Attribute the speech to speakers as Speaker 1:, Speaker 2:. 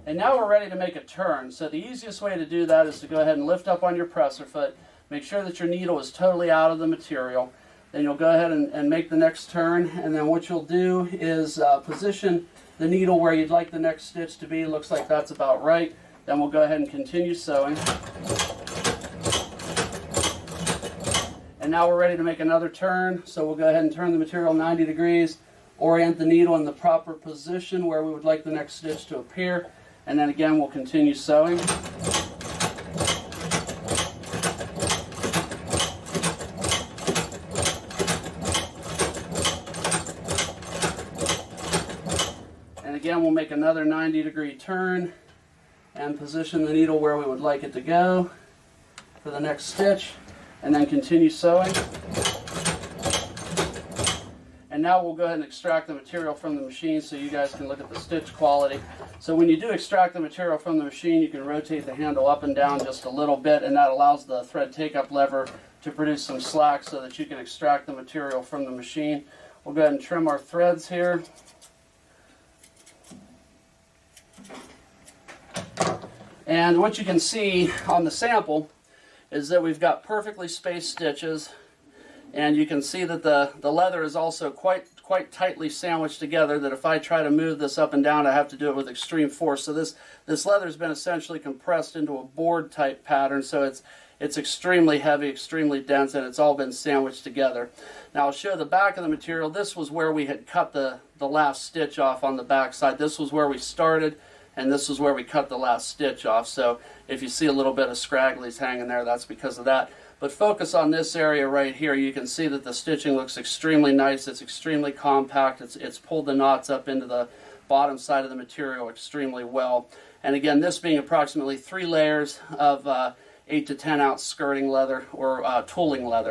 Speaker 1: And now we're ready to make a turn. So the easiest way to do that is to go ahead and lift up on your presser foot. Make sure that your needle is totally out of the material. Then you'll go ahead and make the next turn. And then what you'll do is position the needle where you'd like the next stitch to be. Looks like that's about right. Then we'll go ahead and continue sewing. And now we're ready to make another turn. So we'll go ahead and turn the material 90 degrees, orient the needle in the proper position where we would like the next stitch to appear. And then again, we'll continue sewing. And again, we'll make another 90-degree turn and position the needle where we would like it to go for the next stitch, and then continue sewing. And now we'll go ahead and extract the material from the machine so you guys can look at the stitch quality. So when you do extract the material from the machine, you can rotate the handle up and down just a little bit, and that allows the thread take-up lever to produce some slack so that you can extract the material from the machine. We'll go ahead and trim our threads here. And what you can see on the sample is that we've got perfectly spaced stitches, and you can see that the leather is also quite tightly sandwiched together, that if I try to move this up and down, I have to do it with extreme force. So this leather has been essentially compressed into a board type pattern, so it's extremely heavy, extremely dense, and it's all been sandwiched together. Now I'll show the back of the material. This was where we had cut the last stitch off on the back side. This was where we started, and this is where we cut the last stitch off. So if you see a little bit of scragglies hanging there, that's because of that. But focus on this area right here. You can see that the stitching looks extremely nice. It's extremely compact. It's pulled the knots up into the bottom side of the material extremely well. And again, this being approximately 3 layers of 8 to 10 ounce skirting leather or tooling leather.